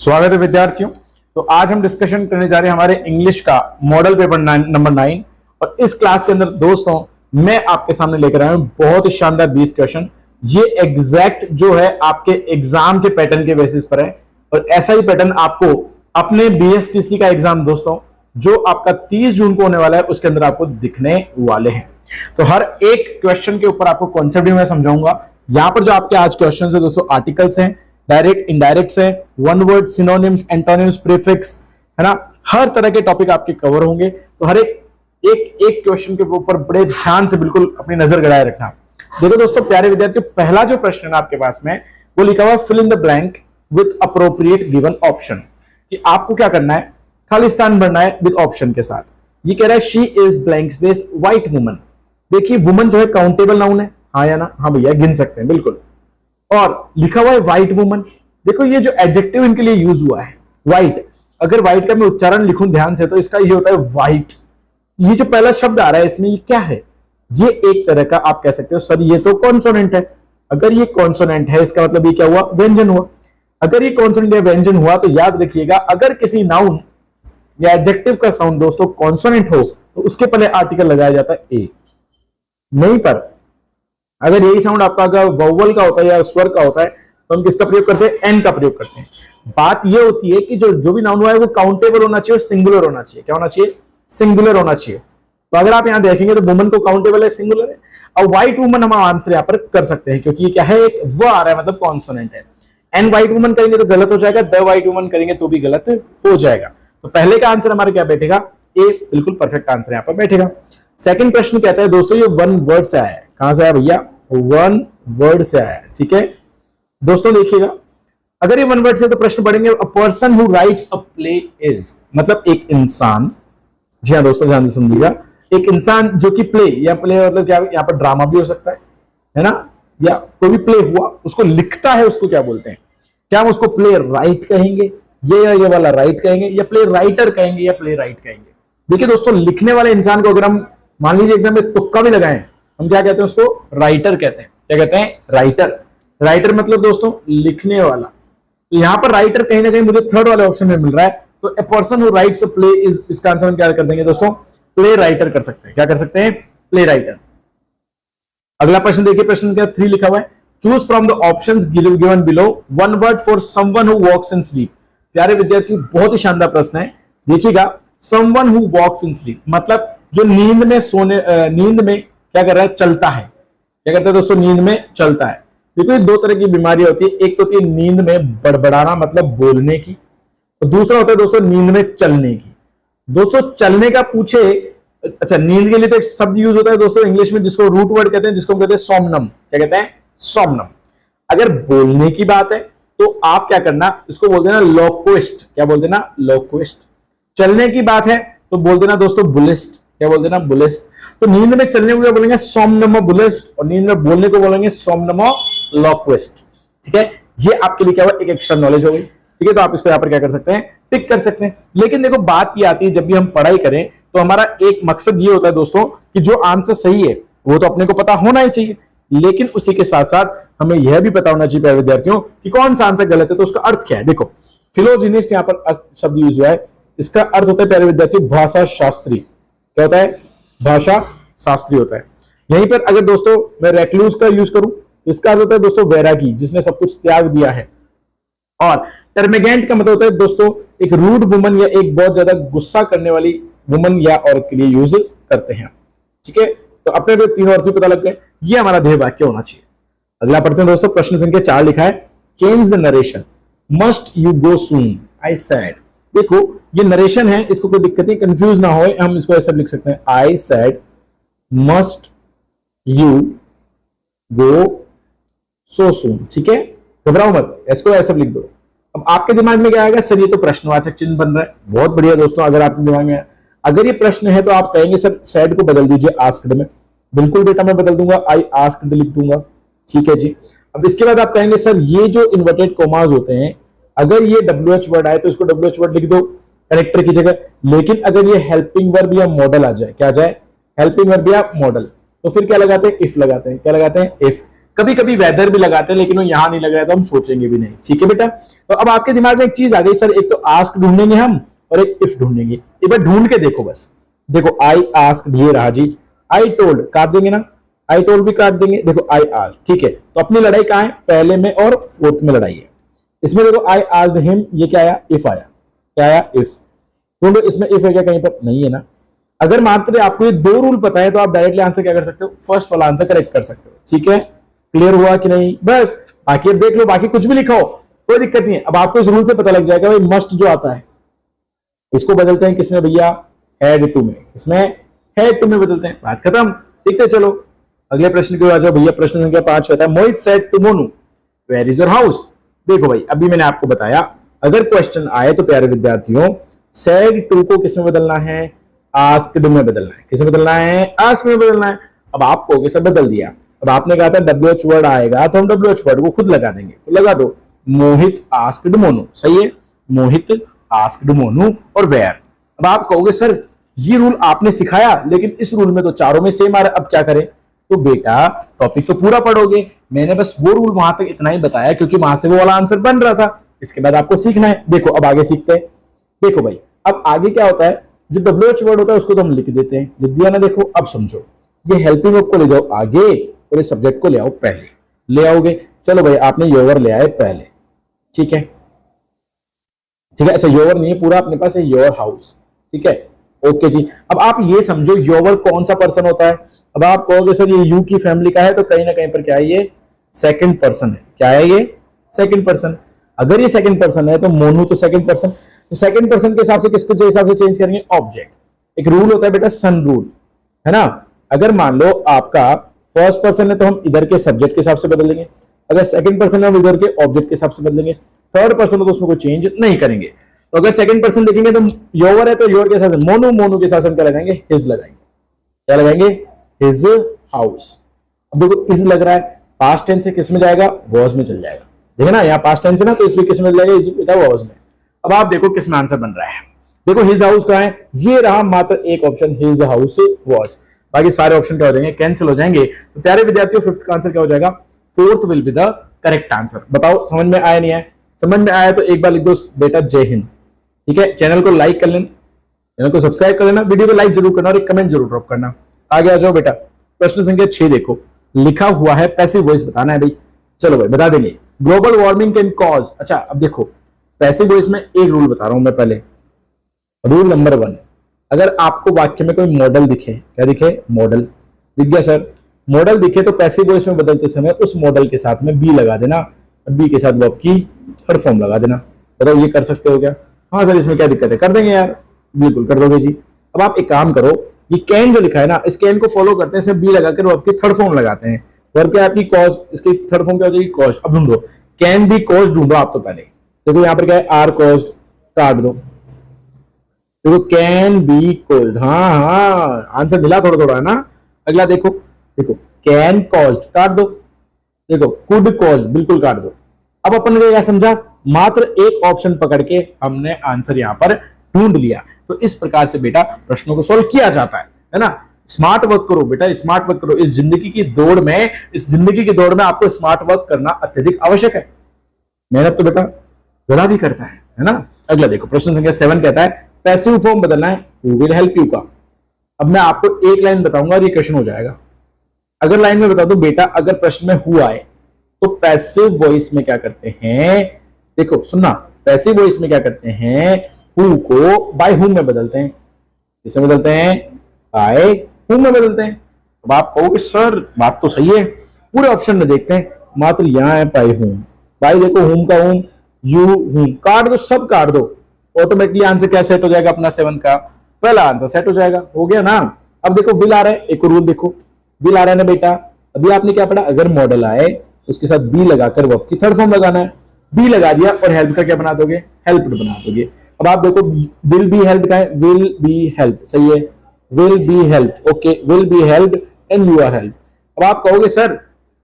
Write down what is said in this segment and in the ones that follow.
स्वागत है विद्यार्थियों। तो आज हम डिस्कशन करने जा रहे हैं हमारे इंग्लिश का मॉडल पेपर नंबर 9। और इस क्लास के अंदर दोस्तों मैं आपके सामने लेकर आया हूं बहुत ही शानदार 20 क्वेश्चन। ये एग्जैक्ट जो है आपके एग्जाम के पैटर्न के बेसिस पर है और ऐसा ही पैटर्न आपको अपने बीएसटीसी का एग्जाम दोस्तों जो आपका 30 जून को होने वाला है उसके अंदर आपको दिखने वाले हैं। तो हर एक क्वेश्चन के ऊपर आपको कॉन्सेप्ट भी मैं समझाऊंगा। यहां पर जो आपके आज क्वेश्चन है दोस्तों आर्टिकल्स हैं, डायरेक्ट इनडायरेक्ट है, one word, synonyms, antonyms, prefix, है ना, हर तरह के टॉपिक आपके कवर होंगे। तो हर एक क्वेश्चन के ऊपर बड़े ध्यान से बिल्कुल अपनी नजर गड़ाए रखना। देखो दोस्तों प्यारे विद्यार्थियों, पहला जो प्रश्न है आपके पास में वो लिखा हुआ fill in the blank with appropriate given option, कि आपको क्या करना है, खाली स्थान भरना है विद ऑप्शन के साथ। ये कह रहा है she is blank space white woman. देखिए वुमन जो है काउंटेबल नाउन है, हाँ या ना, हाँ भैया गिन सकते हैं बिल्कुल। और लिखा हुआ है व्हाइट वुमन। देखो ये जो एडजेक्टिव इनके लिए यूज हुआ है व्हाइट, अगर व्हाइट का मैं उच्चारण लिखूं ध्यान से तो इसका ये होता है व्हाइट। ये जो पहला शब्द आ रहा है इसमें ये क्या है, ये एक तरह का आप कह सकते हो सर ये तो कॉन्सोनेंट है। अगर ये कॉन्सोनेंट है इसका मतलब ये क्या हुआ, व्यंजन हुआ। अगर ये कॉन्सोनेंट या व्यंजन हुआ तो याद रखिएगा अगर किसी नाउन या एडजेक्टिव का साउंड दोस्तों कॉन्सोनेंट हो तो उसके पहले आर्टिकल लगाया जाता है ए। नहीं पर अगर यही साउंड आपका वोवल का होता है या स्वर का होता है तो हम किसका प्रयोग करते हैं, एन का प्रयोग करते हैं। बात यह होती है कि जो भी नाउन हुआ है वो काउंटेबल होना चाहिए, सिंगुलर होना चाहिए। क्या होना चाहिए, सिंगुलर होना चाहिए। तो अगर आप यहां देखेंगे तो वुमन को काउंटेबल है, सिंगुलर है। और व्हाइट वुमन हम आंसर यहां पर कर सकते हैं क्योंकि ये क्या है, एक व आ रहा है मतलब कॉन्सोनेंट है। एन व्हाइट वुमन करेंगे तो गलत हो जाएगा, द व्हाइट वुमन करेंगे तो भी गलत हो जाएगा। तो पहले का आंसर हमारा क्या बैठेगा, ए, बिल्कुल परफेक्ट आंसर यहां पर बैठेगा। सेकंड प्रश्न कहता है दोस्तों ये वन वर्ड से आया है। कहां से आया भैया, वन वर्ड से आया है। ठीक है दोस्तों, देखिएगा अगर ये वन वर्ड से तो प्रश्न पढ़ेंगे a person who rights a play is, मतलब एक इंसान, जी हाँ दोस्तों ध्यान से समझिएगा, एक इंसान जो कि प्ले या प्ले मतलब क्या, यहां पर ड्रामा भी हो सकता है ना, या कोई भी प्ले हुआ उसको लिखता है उसको क्या बोलते हैं, क्या हम उसको प्ले राइट कहेंगे, ये वाला राइट कहेंगे, या प्ले राइटर कहेंगे, या प्ले राइट कहेंगे। देखिए दोस्तों लिखने वाले इंसान को अगर हम मान लीजिए एकदम तुक्का भी लगाएं, हम क्या कहते हैं उसको, राइटर कहते हैं। क्या कहते हैं, राइटर। राइटर मतलब दोस्तों लिखने वाला। तो यहां पर राइटर कहीं ना कहीं मुझे थर्ड वाले ऑप्शन में मिल रहा है। तो a person who rights a play is, इसका आंसर हम क्या कर देंगे दोस्तों, प्ले राइटर कर सकते हैं। क्या कर सकते हैं, प्ले राइटर। अगला प्रश्न देखिए, प्रश्न क्या 3 लिखा हुआ है, choose from the options given below one word for someone who walks in sleep. प्यारे विद्यार्थियों बहुत ही शानदार प्रश्न है। देखिएगा someone who walks in sleep मतलब जो नींद में सोने, नींद में क्या कर रहा है, चलता है। क्या करता है दोस्तों, नींद में चलता है। देखो ये दो तरह की बीमारियां होती है, एक तो होती है नींद में बड़बड़ाना मतलब बोलने की, और दूसरा होता है दोस्तों नींद में चलने की। दोस्तों चलने का पूछे, अच्छा नींद के लिए तो एक शब्द यूज होता है दोस्तों इंग्लिश में जिसको रूट वर्ड कहते हैं, जिसको कहते हैं सोमनम। क्या कहते हैं, सोमनम। अगर बोलने की बात है तो आप क्या करना, इसको बोल देना लोक्विस्ट। क्या बोल देना, लोक्विस्ट। चलने की बात है तो बोल देना दोस्तों बुलिस्ट। क्या बोल देना, बुलिस्ट। तो नींद में चलने को क्या बोलेंगे, सोमनमो बुलिस्ट, और नींद में बोलने को बोलेंगे सोमनमो लोक्विस्ट। ठीक है, ये आपके लिए क्या हुआ, एक एक्स्ट्रा नॉलेज हो गई। ठीक है, तो आप इसको यहां पर क्या कर सकते हैं, टिक कर सकते हैं। लेकिन देखो बात ये आती है जब भी हम पढ़ाई करें तो हमारा एक मकसद ये होता है दोस्तों कि जो आंसर सही है वो तो अपने को पता होना ही चाहिए, लेकिन उसी के साथ साथ हमें यह भी पता होना चाहिए विद्यार्थियों कि कौन सा आंसर गलत है, तो उसका अर्थ क्या है। देखो फिलोजिनिस्ट यहां पर शब्द यूज हुआ है, इसका अर्थ होता है प्यारे विद्यार्थियों भाषा शास्त्री। क्या होता है, भाषा शास्त्री होता है। यहीं पर अगर दोस्तों मैं रेक्लूज का यूज करूं तो इसका अर्थ होता है दोस्तों वैरागी, जिसने सब कुछ त्याग दिया है। और टर्मेगेंट का मतलब होता है दोस्तों एक रूड वुमन या एक बहुत ज्यादा गुस्सा करने वाली वुमन या औरत के लिए यूज करते हैं। ठीक है, तो अपने को तीनों अर्थ भी पता लग गए, ये हमारा ध्येय वाक्य होना चाहिए। अगला पढ़ते हैं दोस्तों, प्रश्न संख्या 4 लिखा है, change the narration, must you go soon I said. देखो ये नरेशन है, इसको कोई दिक्कत नहीं, कंफ्यूज ना हो, हम इसको ऐसा लिख सकते हैं, I said must you go so soon. ठीक है, घबराओ मत, इसको ऐसा लिख दो। अब आपके दिमाग में क्या आएगा, सर ये तो प्रश्नवाचक चिन्ह बन रहा है। बहुत बढ़िया दोस्तों, अगर आपके दिमाग में अगर ये प्रश्न है तो आप कहेंगे सर सेड को बदल दीजिए आस्क्ड में। बिल्कुल बेटा मैं बदल दूंगा, आई आस्क्ड लिख दूंगा। ठीक है जी। अब इसके बाद आप कहेंगे सर ये जो इन्वर्टेड कोमास होते हैं, अगर ये WH वर्ड आए तो इसको WH वर्ड लिख दो करेक्टर की जगह। लेकिन अगर ये हेल्पिंग वर्ब या मॉडल आ जाए, क्या आ जाए, हेल्पिंग वर्ब या मॉडल, तो फिर क्या लगाते हैं, इफ लगाते हैं। क्या लगाते हैं, इफ। कभी कभी वेदर भी लगाते हैं, लेकिन वो यहां नहीं लग रहा है तो हम सोचेंगे भी नहीं। ठीक है बेटा, तो अब आपके दिमाग में एक चीज आ गई, सर एक तो आस्क ढूंढेंगे हम और एक इफ ढूंढेंगे। एक बार ढूंढ के देखो बस, देखो आई आस्क, ये रहा जी, आई टोल्ड काट देंगे ना, आई टोल्ड भी काट देंगे, देखो आई आस्क। ठीक है, तो अपनी लड़ाई कहां है, पहले में और फोर्थ में लड़ाई है। इसमें देखो आई आस्क्ड हिम, ये क्या आया, इफ आया, क्या आया, इफ। ढूंढो इसमें इफ है क्या, कहीं पर नहीं है ना। अगर मात्र आपको ये दो रूल पता है तो आप डायरेक्टली आंसर क्या कर सकते हो, फर्स्ट वाला आंसर करेक्ट कर सकते हो। ठीक है, क्लियर हुआ कि नहीं, बस बाकी अब देख लो, बाकी कुछ भी लिखो कोई दिक्कत नहीं है। अब आपको इस रूल से पता लग जाएगा भाई, मस्ट जो आता है इसको बदलते हैं किसमें भैया, हैड टू में, इसमें हैड टू में बदलते हैं, बात खत्म। सीखते चलो, अगले प्रश्न की ओर आ जाओ भैया। प्रश्न संख्या 5 कहता है, Mohit said to Monu where is your house. देखो भाई, अभी मैंने आपको बताया अगर क्वेश्चन आए तो प्यारे विद्यार्थियों, सेड टू को किसमें बदलना है, आस्क्ड में बदलना है। किसमें बदलना है, आस्क में बदलना है। अब आपको किसने बदल दिया, अब आपने कहा था WH वर्ड आएगा तो हम WH वर्ड को खुद लगा देंगे, तो लगा दो, मोहित आस्क्ड मोनू, सही है, मोहित आस्क्ड मोनू और वेयर। अब आप कहोगे सर ये रूल आपने सिखाया लेकिन इस रूल में तो चारों में सेम आ रहा है, अब क्या करें। तो बेटा टॉपिक तो पूरा पढ़ोगे, मैंने बस वो रूल वहां तक इतना ही बताया क्योंकि वहां से वो वाला आंसर बन रहा था, इसके बाद आपको सीखना है। देखो अब आगे सीखते हैं। देखो भाई, अब आगे क्या होता है, जो WH वर्ड होता है उसको तो हम लिख देते हैं, लिख दिया ना। देखो अब समझो, ये हेल्पिंग वर्ब को ले जाओ आगे और इस सब्जेक्ट को ले आओ पहले, ले आओगे। चलो भाई, आपने योर ले आए पहले, ठीक है, ठीक है। अच्छा योर नहीं है पूरा अपने पास है, योर हाउस, ठीक है, ओके जी। अब आप ये समझो योर कौन सा पर्सन होता है। अब आप कहोगे सर ये यू की फैमिली का है, तो कहीं ना कहीं पर क्या है, ये सेकंड पर्सन है। क्या है ये, सेकंड पर्सन। अगर ये सेकंड पर्सन है तो मोनू तो सेकंड पर्सन, तो सेकंड पर्सन के हिसाब से किसको जो हिसाब से चेंज करेंगे, ऑब्जेक्ट। एक रूल होता है बेटा सन रूल, है ना। अगर मान लो आपका फर्स्ट पर्सन है तो हम इधर के सब्जेक्ट के हिसाब से बदलेंगे, अगर सेकंड पर्सन है हम इधर के ऑब्जेक्ट के हिसाब से बदलेंगे, थर्ड पर्सन तो उसमें कोई चेंज नहीं करेंगे। तो अगर सेकंड पर्सन देखेंगे तो योर है तो योर के हिसाब से मोनू, मोनू के हिसाब से हम क्या लगाएंगे, हिज लगाएंगे। क्या लगाएंगे, हिज हाउस। अब देखो इज लग रहा है, पास्ट टेंस से किस में जाएगा, वॉज में चल जाएगा। देखो ना यहाँ पास्ट टेंस है ना, तो इसमें किस में जाएगा, इज वॉज में। अब आप देखो किस में आंसर बन रहा है। देखो हिज हाउस कहां है, ये रहा मात्र एक ऑप्शन, हिज हाउस वॉज। बाकी सारे ऑप्शन क्या हो जाएंगे, कैंसिल हो जाएंगे। तो प्यारे विद्यार्थियों फिफ्थ का आंसर क्या हो जाएगा, fourth will be the correct answer. बताओ समझ में आया नहीं आया, समझ में आया तो एक बार लिख दो बेटा जय हिंद। ठीक है, चैनल को लाइक कर लेना, चैनल को सब्सक्राइब कर लेना, वीडियो को लाइक जरूर करना और एक कमेंट जरूर ड्रॉप करना। आगे आ जाओ बेटा, प्रश्न संख्या 6 देखो, लिखा हुआ है पैसिव वॉइस बताना है भाई। चलो भाई बता देंगे, ग्लोबल वार्मिंग कैन कॉज। अच्छा अब देखो पैसिव वॉइस में एक रूल बता रहा हूं मैं पहले, रूल नंबर 1, अगर आपको वाक्य में कोई मॉडल दिखे, क्या दिखे, मॉडल दिख गया सर, मॉडल दिखे तो पैसिव वॉइस में बदलते समय उस मॉडल के साथ में बी लगा देना, बी के साथ वर्ब की थर्ड फॉर्म लगा देना। बताओ ये कर सकते हो क्या, हाँ सर इसमें क्या दिक्कत है, कर देंगे यार, बिल्कुल कर दोगे जी। अब आप एक काम करो, ये कैन जो लिखा है ना, इस कैन को फॉलो करते हैं, इसमें बी लगाकर वर्ब की थर्ड फॉर्म लगाते हैं, वर्ब क्या आपकी कॉज, इसकी थर्ड फॉर्म क्या हो जाएगी, कॉज। अब ढूंढो कैन बी कॉज, ढूंढो आप तो पहले। देखो यहाँ पर क्या है, आर कॉज्ड, काट दो। देखो कैन बी कॉज्ड, हाँ हाँ आंसर मिला थोड़ा थोड़ा है ना। अगला देखो, देखो कैन कॉज्ड, काट दो। देखो कुड कॉज्ड, बिल्कुल काट दो। अब अपन ने क्या समझा, मात्र एक ऑप्शन पकड़ के हमने आंसर यहां पर ढूंढ लिया। तो इस प्रकार से बेटा प्रश्नों को सॉल्व किया जाता है ना। स्मार्ट वर्क करो बेटा, स्मार्ट वर्क करो। इस जिंदगी की दौड़ में, इस जिंदगी की दौड़ में आपको स्मार्ट वर्क करना अत्यधिक आवश्यक है। मेहनत तो बेटा गधा भी करता है ना। अगला देखो, प्रश्न संख्या 7 कहता है पैसिव फॉर्म बदलना है, हु विल हेल्प यू का। अब मैं आपको एक लाइन बताऊंगा और ये क्वेश्चन हो जाएगा। अगर लाइन में बता दो बेटा, अगर प्रश्न में हु आए तो पैसिव वॉइस में क्या करते हैं, देखो सुनना, पैसिव वॉइस में क्या करते हैं, हु को बाय हुम में बदलते हैं। किससे बदलते हैं, बाय हुम में बदलते हैं। अब आप कहोगे सर बात तो सही है, पूरे ऑप्शन में देखते हैं, मात्र यहां है बाय हुम। बाय देखो हुम का हुम, यू हुम, काट दो, सब काट दो, ऑटोमेटिकली आंसर क्या सेट हो जाएगा अपना 7 का पहला आंसर सेट हो जाएगा। हो गया ना। अब देखो विल आ रहा है, एक रूल देखो, विल आ रहा है ना बेटा। अभी आपने क्या पढ़ा, अगर मॉडल आए तो उसके साथ बी लगाकर वर्ब की थर्ड फॉर्म लगाना है। बी लगा दिया और हेल्प का क्या बना दोगे, हेल्प्ड बना दोगे। अब आप देखो विल बी हेल्प का है, विल बी हेल्प, सही है, will be help, okay, will be help and you are help. अब आप कहोगे sir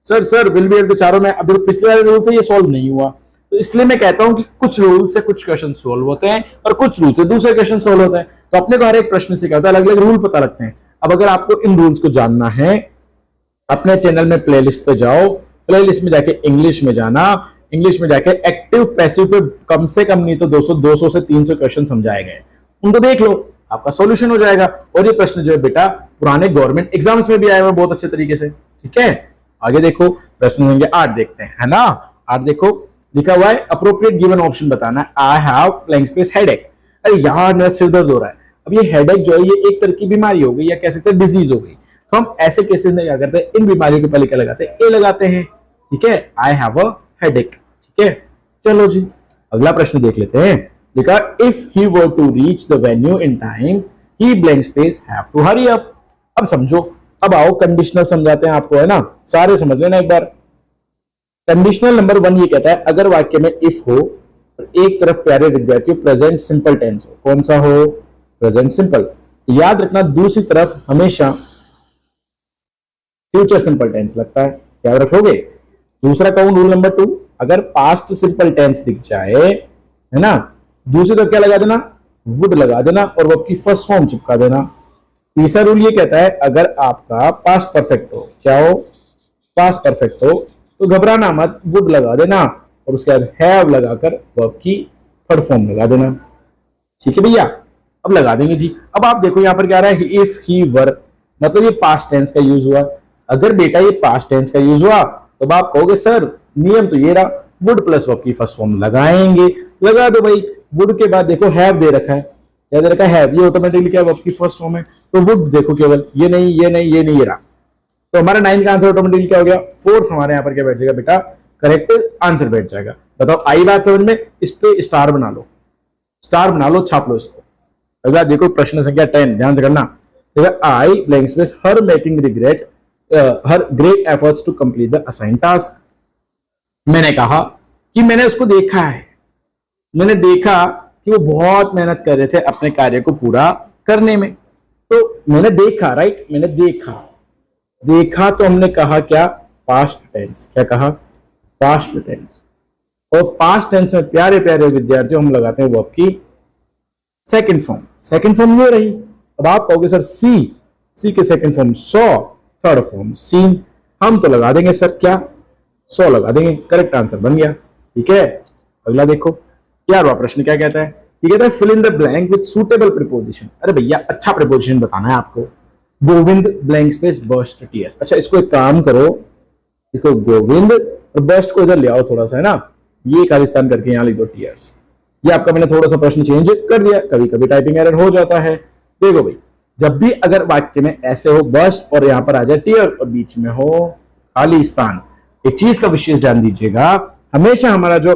sir sir will be help तो चारों में, अब देखो पिछले वाले रूल से ये सॉल्व नहीं हुआ, तो इसलिए मैं कहता हूं कि कुछ रूल से कुछ क्वेश्चन सोल्व होते हैं और कुछ रूल से दूसरे क्वेश्चन सोल्व होते हैं। तो अपने को हर एक प्रश्न से क्या होता है, अलग अलग रूल पता लगते हैं। अब अगर आपको इन रूल्स को जानना है, अपने चैनल में प्लेलिस्ट पे जाओ, प्लेलिस्ट में जाके इंग्लिश में जाना, इंग्लिश में जाके एक्टिव पैसिव पे कम से कम नहीं तो 200 से 300 क्वेश्चन समझाए गए, उनको देख लो, आपका सॉल्यूशन हो जाएगा। और ये प्रश्न जो है बेटा पुराने गवर्नमेंट एग्जाम्स में भी आए हुए बहुत अच्छे तरीके से। ठीक है, आगे देखो प्रश्न होंगे 8 देखते हैं, है ना। 8 देखो लिखा हुआ है अप्रोप्रिएट गिवन ऑप्शन बताना है। I have blank space headache. अरे यार मेरा सिर दर्द हो रहा है। अब ये हेडेक जो है ये एक तरह की बीमारी हो गई या कह सकते हैं डिजीज हो गई। तो हम ऐसे केसेस में क्या करते हैं, इन बीमारियों के पहले क्या लगाते हैं, ए लगाते हैं। ठीक है, आई हैव अ हेडेक। ठीक है, चलो जी अगला प्रश्न देख लेते हैं। लिखा if he were to reach the venue in time he blank space have to hurry up. अब समझो, अब आओ कंडीशनल समझाते हैं आपको, है ना, सारे समझ लेना एक बार। कंडीशनल नंबर 1 ये कहता है अगर वाक्य में इफ हो और एक तरफ प्यारे विद्यार्थियों प्रेजेंट सिंपल टेंस हो, कौन सा हो, प्रेजेंट सिंपल। तो याद रखना दूसरी तरफ हमेशा फ्यूचर सिंपल टेंस लगता है, याद रखोगे। दूसरा कहूं रूल नंबर 2, अगर पास्ट सिंपल टेंस दिख जाए, है ना, दूसरी तरफ क्या लगा देना, वुड लगा देना और वर्ब की फर्स्ट फॉर्म चिपका देना। तीसरा रूल ये कहता है अगर आपका पास्ट परफेक्ट हो, क्या हो, पास्ट परफेक्ट हो, तो घबराना मत, वुड लगा देना और उसके बाद हैव लगाकर वर्ब की थर्ड फॉर्म लगा देना। ठीक है भैया, अब लगा देंगे जी। अब आप देखो यहां पर क्या आ रहा है, इफ ही वर, मतलब ये पास्ट टेंस का यूज हुआ। अगर बेटा ये पास्ट टेंस का यूज हुआ तो आप कहोगे सर नियम तो ये रहा, वुड प्लस वर्ब की फर्स्ट फॉर्म लगाएंगे, लगा दो भाई। वुड के बाद देखो हैव दे रखा है, क्या दे रखा है, हैव, ये ऑटोमेटिकली क्या वर्ब की फर्स्ट फॉर्म है, तो वुड देखो केवल, ये नहीं ये नहीं ये नहीं ये रहा। तो हमारा 9 का आंसर ऑटोमेटिकली क्या हो गया, 4th हमारे यहाँ पर क्या बैठ जाएगा बेटा, करेक्ट आंसर बैठ जाएगा। बताओ आई बात समझ में, इस पे स्टार बना लो, स्टार बना लो, छाप लो इसको। अगला देखो प्रश्न संख्या 10, ध्यान से करना। I blank space her making regret her great efforts to complete the assign task. मैंने कहा कि मैंने उसको देखा है, मैंने देखा कि वो बहुत मेहनत कर रहे थे अपने कार्य को पूरा करने में। तो मैंने देखा, राइट, मैंने देखा, देखा तो हमने कहा क्या, पास्ट टेंस, क्या कहा, पास्ट टेंस। और पास्ट टेंस में प्यारे प्यारे विद्यार्थियों हम लगाते हैं वर्ब की सेकंड फॉर्म, सेकंड फॉर्म ये रही। अब आप कहोगे सर सी के second form saw, third form seen, हम तो लगा देंगे सर क्या, सॉ लगा देंगे, करेक्ट आंसर बन गया। ठीक है, अगला देखो 11वां प्रश्न क्या कहता है, ये कहता है fill in the blank with suitable preposition. अरे भैया अच्छा प्रीपोजिशन बताना है आपको। गोविंद ब्लैंक स्पेस बर्स्ट टीएस। अच्छा इसको एक काम करो, देखो गोविंद और बर्स्ट को इधर ले आओ थोड़ा सा, है ना, ये खालिस्तान करके यहां लिख दो टीयर्स। ये आपका मैंने थोड़ा सा प्रश्न चेंज कर दिया, कभी कभी टाइपिंग एरर हो जाता है। देखो भाई, जब भी अगर वाक्य में ऐसे हो बर्स्ट और यहां पर आ जाए टीयर्स और बीच में हो खालिस्तान, एक चीज का विशेष ध्यान दीजिएगा, हमेशा हमारा जो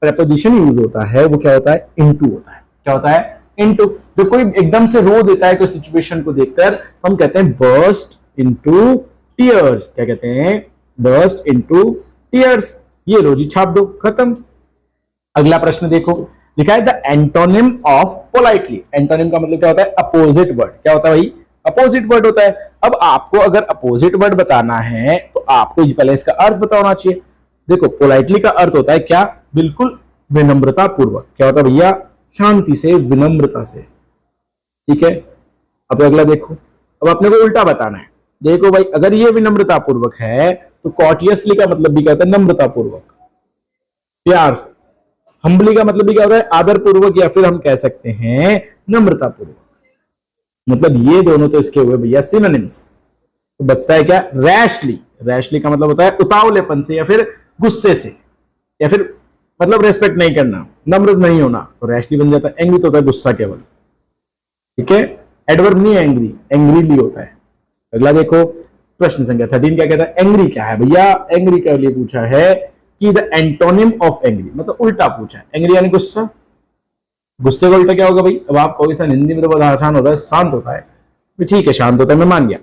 प्रेपोजिशन यूज होता है वो क्या होता है, इनटू होता है। क्या होता है, इनटू। जो कोई एकदम से रो देता है कोई सिचुएशन को देखकर, हम कहते हैं बर्स्ट इनटू टीयर्स। क्या कहते हैं, बर्स्ट इनटू टीयर्स। ये लो जी, छाप दो, खत्म। अगला प्रश्न देखो, लिखा है the antonym of politely. Antonym का मतलब क्या होता है, अपोजिट वर्ड। क्या होता है भाई, अपोजिट वर्ड होता है। अब आपको अगर अपोजिट वर्ड बताना है तो आपको पहले इसका अर्थ बताना चाहिए। देखो पोलाइटली का अर्थ होता है क्या, बिल्कुल विनम्रता पूर्वक। क्या होता है भैया, शांति से, विनम्रता से। ठीक है, अब अगला देखो, अब अपने को उल्टा बताना है। देखो भाई, अगर ये विनम्रता पूर्वक है तो कॉर्टियसली का मतलब भी क्या होता है, नम्रता पूर्वक, प्यार से। हम्बली का मतलब भी क्या होता है, आदर पूर्वक, या फिर हम कह सकते हैं नम्रता पूर्वक। मतलब ये दोनों तो इसके हुए भैया सिनोनिम्स। तो बचता है क्या, रैशली। रैशली का मतलब होता है उतावलेपन से या फिर गुस्से से, या फिर मतलब रेस्पेक्ट नहीं करना, नम्र नहीं होना, तो रैशली बन जाता है। एंग्री तो होता है गुस्सा केवल। ठीक है, एडवर्ब नहीं है एंग्री, एंग्रीली होता है। अगला देखो प्रश्न संख्या 13 क्या कहता है, एंग्री क्या है भैया। एंग्री के लिए पूछा है कि द एंटोनिम ऑफ एंग्री, मतलब उल्टा पूछा है। एंग्री यानी गुस्सा, गुस्से का उल्टा क्या होगा भाई। अब आप कहोगे सर हिंदी में तो बहुत आसान होता है, शांत होता है। ठीक है, शांत होता है, मैं मान गया।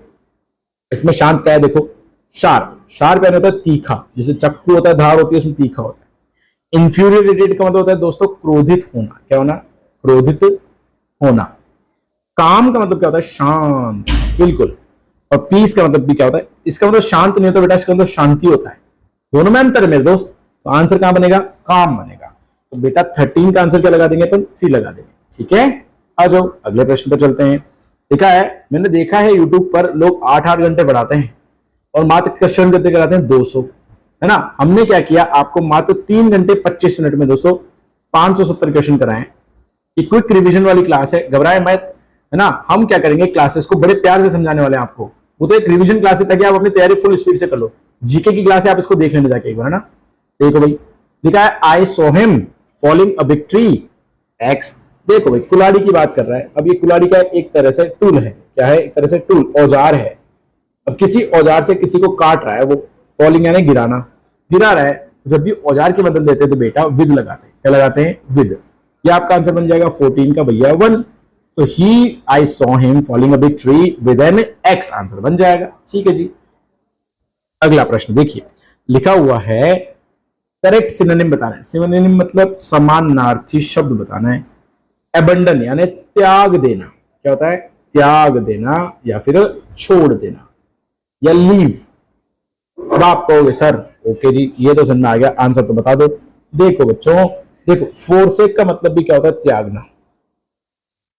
इसमें शांत क्या है, देखो शार्प। शार्प यानी होता है तीखा, जैसे चक्कू होता है, धार होती है, उसमें तीखा होता है। इंफ्यूरिएटेड का मतलब होता है दोस्तों क्रोधित होना। क्या होना, क्रोधित होना। काम का मतलब क्या होता है, शांत, बिल्कुल। और पीस का मतलब भी क्या होता है, इसका मतलब शांत नहीं होता बेटा, इसका मतलब शांति होता है। दोनों में अंतर है मेरे दोस्त। तो आंसर कहां बनेगा, काम बनेगा। तो बेटा 13 का आंसर क्या लगा देंगे अपन, 3 लगा देंगे। ठीक है, आ जाओ अगले प्रश्न पर चलते हैं। देखा है, मैंने देखा है यूट्यूब पर लोग 8-8 घंटे पढ़ाते हैं और मात्र क्वेश्चन करते कराते हैं 200, है ना। हमने क्या किया, आपको मात्र 3 घंटे 25 मिनट में दोस्तों 570 क्वेश्चन कराएं। ये क्विक रिवीजन वाली क्लास है, घबराए मत, है ना। हम क्या करेंगे, क्लासेस को बड़े प्यार से समझाने वाले हैं आपको। वो तो एक रिवीजन क्लास है ताकि आप अपनी तैयारी फुल स्पीड से कर लो। जीके की क्लास है, आप इसको देख लेने जाके एक बार, है ना। देखो भाई, लिखा है आई saw him falling a big tree x. देखो भाई, कुल्हाड़ी की बात कर रहा है। अब ये कुल्हाड़ी का एक तरह से टूल है, क्या है, एक तरह से टूल, औजार है। अब किसी औजार से किसी को काट रहा है, वो फॉलिंग यानी गिराना, गिरा रहा है। जब भी औजार की मदद लेते हैं तो बेटा विद लगाते हैं। क्या लगाते हैं, विद। ये आपका आंसर बन जाएगा 14 का भैया 1। तो ही I saw him falling a big tree with an axe, answer बन जाएगा। ठीक है जी। अगला प्रश्न देखिए, लिखा हुआ है करेक्ट सिनोनिम बताना है। सिनोनिम मतलब समानार्थी शब्द बताना है। एबंडन यानी त्याग देना, क्या होता है, त्याग देना या फिर छोड़ देना, या लीव। अब आप कहोगे सर ओके जी, ये तो समझ में आ गया, आंसर तो बता दो। देखो बच्चों, देखो फोरसेक का मतलब भी क्या होता है, त्यागना।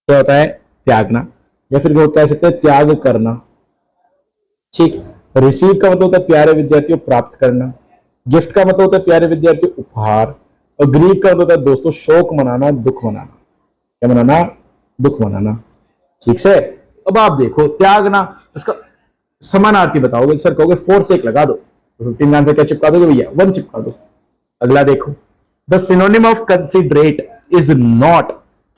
क्या होता है, त्यागना, या फिर कह सकते हैं त्याग करना। ठीक। रिसीव का मतलब होता है प्यारे विद्यार्थियों प्राप्त करना। गिफ्ट का मतलब होता है प्यारे विद्यार्थियों उपहार। और ग्रीव का मतलब होता है दोस्तों शोक मनाना, दुख मनाना। क्या मनाना, दुख मनाना। ठीक से। अब आप देखो त्यागना, इसका समानार्थी बताओगे, सर कहोगे फोरसेक लगा दो, तो 15 आंसर क्या चिपका दोगे भैया, 1 चिपका दो। अगला देखो, the synonym of considerate is not.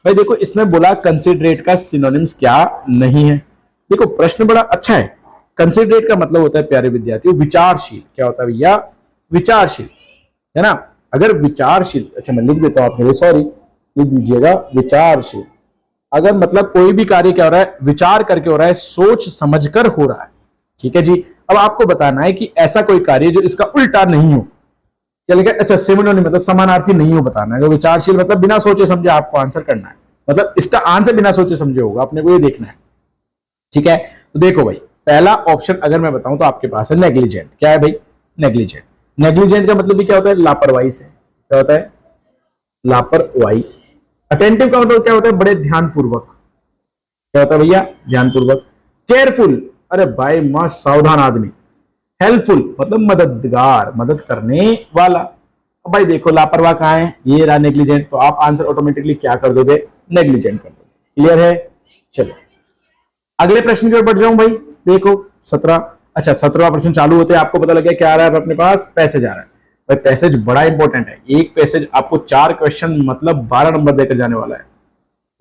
भाई देखो, इसमें बोला कंसिडरेट का सिनोनिम्स क्या नहीं है। देखो प्रश्न बड़ा अच्छा है। कंसिडरेट का मतलब होता है प्यारे विद्यार्थियों विचारशील। क्या होता है भैया, विचारशील, है ना। अगर विचारशील, अच्छा मैं लिख देता हूं आपके लिए, सॉरी, लिख दीजिएगा विचारशील। अगर मतलब कोई भी कार्य क्या हो रहा है, विचार करके हो रहा है, सोच समझकर हो रहा है। ठीक है जी। अब आपको बताना है कि ऐसा कोई कार्य जो इसका उल्टा नहीं हो। चलिए, अच्छा सिमिलरली मतलब समानार्थी नहीं हो बताना है। तो विचारशील मतलब बिना सोचे समझे आपको आंसर करना है, मतलब इसका आंसर बिना सोचे समझे होगा, अपने को ये देखना है। ठीक है। तो देखो भाई, पहला ऑप्शन अगर मैं बताऊं तो आपके पास है नेग्लिजेंट। क्या है भाई, नेग्लिजेंट। नेग्लिजेंट का मतलब भी क्या होता है, लापरवाही से। क्या होता है, लापरवाही। अटेंटिव का मतलब क्या होता है, बड़े ध्यानपूर्वक। क्या होता है भैया, ध्यानपूर्वक। केयरफुल, अरे भाई मस्त सावधान आदमी। हेल्पफुल मतलब मददगार, मदद करने वाला। अब भाई देखो लापरवाह कहां है, ये रहा नेग्लिजेंट। तो आप आंसर ऑटोमेटिकली क्या कर दोगे, नेग्लिजेंट कर दोगे। क्लियर है। चलो अगले प्रश्न की ओर बढ़ जाऊं भाई। देखो 17, अच्छा 17वां प्रश्न चालू होते हैं आपको पता लग गया क्या आ रहा है अपने पास, पैसेज आ रहा है। भाई पैसेज बड़ा इंपॉर्टेंट है। एक पैसेज आपको 4 क्वेश्चन मतलब 12 नंबर देकर जाने वाला है।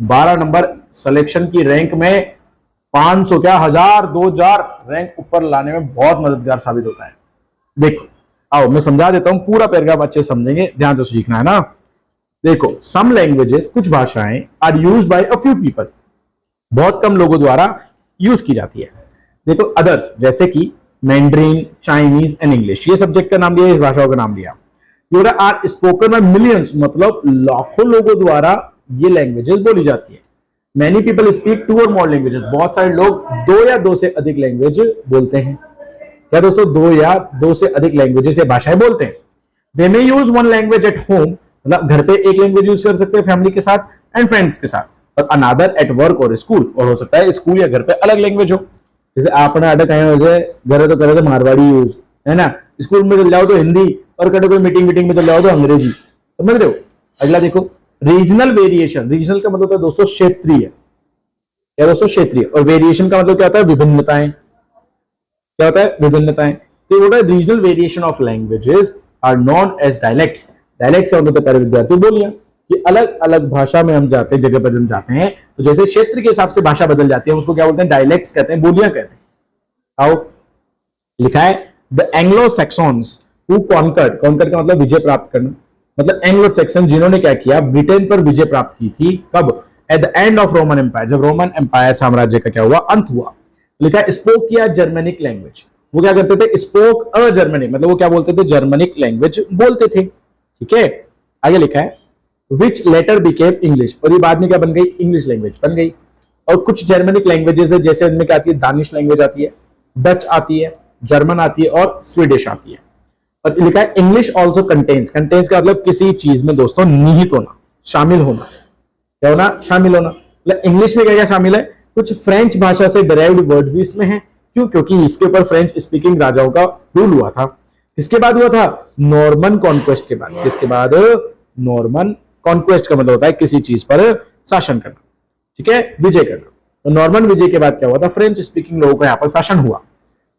12 नंबर सिलेक्शन की रैंक में 500 क्या 1000 2000 रैंक ऊपर लाने में बहुत मददगार साबित होता है। देखो आओ मैं समझा देता हूं, पूरा पैराग्राफ अच्छे समझेंगे, ध्यान से सीखना है ना। देखो सम लैंग्वेजेस, कुछ भाषाएं are used by a few people, बहुत कम लोगों द्वारा यूज की जाती है। देखो अदर्स जैसे कि मैंड्रीन, चाइनीज एंड इंग्लिश, ये सब्जेक्ट का नाम लिया, इस भाषाओं का नाम लिया। ये आर स्पोकन बाय मिलियंस, मतलब लाखों लोगों द्वारा ये लैंग्वेजेस बोली जाती है। मैनी पीपल स्पीक 2 और मोर लैंग्वेजेस, बहुत सारे लोग 2 या 2 से अधिक लैंग्वेज बोलते हैं। क्या दोस्तों, 2 या 2 से अधिक लैंग्वेजेस या भाषाएं बोलते हैं। They may use 1 language at home, मतलब घर पे एक लैंग्वेज यूज कर सकते हैं फैमिली के साथ एंड फ्रेंड्स के साथ, और अनदर एट वर्क और स्कूल, और हो सकता है स्कूल या घर पे अलग लैंग्वेज हो। जैसे आपने अटक आए हो जाए घर तो करे तो मारवाड़ी यूज, है ना, स्कूल में चल जाओ तो हिंदी, और कटे कोई मीटिंग में चल जाओ तो अंग्रेजी, समझ रहे हो। अगला देखो रीजनल वेरिएशन, रीजनल का मतलब होता है दोस्तों क्षेत्रीय, क्या दोस्तों क्षेत्रीय, और वेरिएशन का मतलब क्या होता है, विभिन्नताएं। क्या होता है, विभिन्नताएं। तो होता है regional variation of languages are known as dialects. Dialects का मतलब प्यारे विद्यार्थियों बोलियां, कि अलग अलग भाषा में हम जाते हैं, जगह पर हम जाते हैं, तो जैसे क्षेत्र के हिसाब से भाषा बदल जाती है, उसको क्या बोलते हैं, डायलेक्ट्स कहते हैं, बोलियां कहते हैं। आओ लिखा है the Anglo Saxons who conquered, conquered का मतलब विजय प्राप्त करना, मतलब एंग्लो सैक्सन जिन्होंने क्या किया, ब्रिटेन पर विजय प्राप्त की थी, कब, at the end of Roman empire, जब रोमन एम्पायर साम्राज्य का क्या हुआ, अंत हुआ। लिखा है स्पोक किया जर्मनिक लैंग्वेज, वो क्या करते थे, स्पोक अ जर्मनिक, मतलब वो क्या बोलते थे, जर्मनिक लैंग्वेज बोलते थे। ठीक है। आगे लिखा है विच लेटर बिकेम इंग्लिश, और ये बाद में क्या बन गई, इंग्लिश लैंग्वेज बन गई। और कुछ जर्मनिक लैंग्वेजेस है, जैसे इनमें क्या आती है, दानिश लैंग्वेज आती है, डच आती है, जर्मन आती है और स्वीडिश आती है। और लिखा है इंग्लिश ऑल्सो कंटेन्स, कंटेन्स का मतलब किसी चीज में दोस्तों निहित होना, शामिल होना। क्या होना, शामिल होना। मतलब इंग्लिश में क्या क्या शामिल है, कुछ फ्रेंच भाषा से डिराइव्ड वर्ड भी इसमें है। क्यों, क्योंकि इसके ऊपर फ्रेंच स्पीकिंग राजाओं का रूल हुआ था। किसके बाद हुआ था? नॉर्मन कॉन्क्वेस्ट के बाद। किसके बाद? नॉर्मन कॉन्क्वेस्ट का मतलब होता है किसी चीज पर शासन करना, ठीक है, विजय करना। तो नॉर्मन विजय के बाद क्या हुआ था? फ्रेंच स्पीकिंग लोगों का यहां पर शासन हुआ।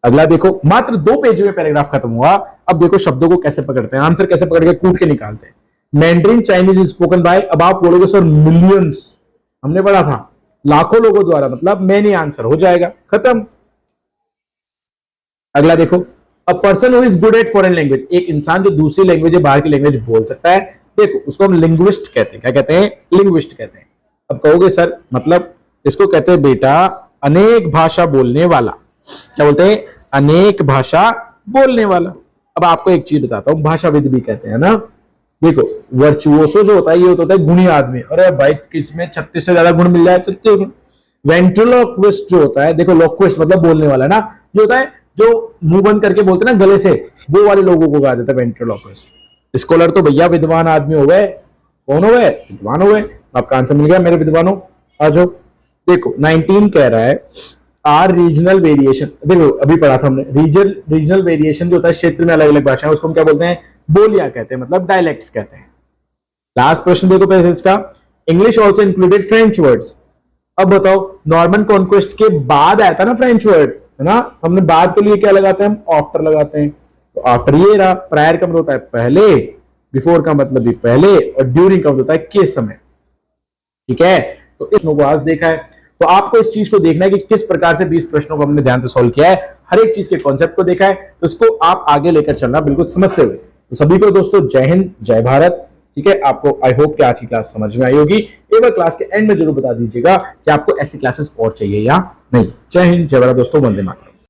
अगला देखो, मात्र 2 पेज में पैराग्राफ खत्म हुआ। अब देखो शब्दों को कैसे पकड़ते हैं, आंसर कैसे पकड़ के कूट के निकालते हैं। Mandarin Chinese is spoken by, अब आप बोलोगे सर मिलियंस, हमने पढ़ा था लाखों लोगों द्वारा, मतलब मैनी आंसर हो जाएगा, खत्म। अगला देखो, a person who is good at foreign language, एक इंसान जो दूसरी लैंग्वेज है, बाहर की लैंग्वेज बोल सकता है, देखो उसको हम लिंग्विस्ट कहते हैं। क्या कहते हैं? लिंग्विस्ट कहते हैं। अब कहोगे सर मतलब इसको कहते हैं बेटा अनेक भाषा बोलने वाला। क्या बोलते हैं? अनेक भाषा बोलने वाला। अब आपको एक चीज बताता हूं, भाषाविद भी कहते हैं ना। देखो वर्चुओसो जो होता है, ये होता है गुणी आदमी। अरे भाई किसमें 36 से ज्यादा गुण मिल जाए तो 36 गुण। वेंट्रोलोक्विस्ट जो होता है, देखो लोक्विस्ट मतलब बोलने वाला ना, जो होता है जो मुंह बंद करके बोलते हैं ना गले से, वो वाले लोगों को कहा जाता है वेंट्रोलोक्विस्ट। स्कॉलर तो भैया विद्वान आदमी हो गए। कौन हो गए? विद्वान हो गए। आपका आंसर मिल गया मेरे विद्वानों, आ जाओ। देखो 19 कह रहा है आर रीजनल वेरिएशन। देखो अभी पढ़ा था हमने, रीजनल वेरिएशन जो होता है क्षेत्र में अलग अलग भाषाएं, उसको हम क्या बोलते हैं? बोलियां कहते हैं, मतलब डायलेक्ट्स कहते हैं। लास्ट प्रश्न देखो पैसेज का, English also included French words. अब बताओ नॉर्मन कॉन्क्वेस्ट के बाद आया था ना फ्रेंच वर्ड, है ना? हमने बाद के लिए क्या लगाते हैं? हम आफ्टर लगाते हैं। तो आफ्टर ये रहा, प्रायर का मतलब होता है पहले, बिफोर का मतलब भी पहले, और ड्यूरिंग का मतलब होता है के समय, ठीक है। तो इस को आज देखा है, तो आपको इस चीज को देखना है कि किस प्रकार से 20 प्रश्नों को हमने ध्यान से सॉल्व किया है, हर एक चीज के कॉन्सेप्ट को देखा है, तो इसको आप आगे लेकर चलना बिल्कुल समझते हुए। तो सभी को दोस्तों जय हिंद, जय भारत, ठीक है। आपको आई होप कि आज की क्लास समझ में आई होगी। एक बार क्लास के एंड में जरूर बता दीजिएगा कि आपको ऐसी क्लासेस और चाहिए या नहीं। जय हिंद, जय भारत दोस्तों, वंदे मातरम।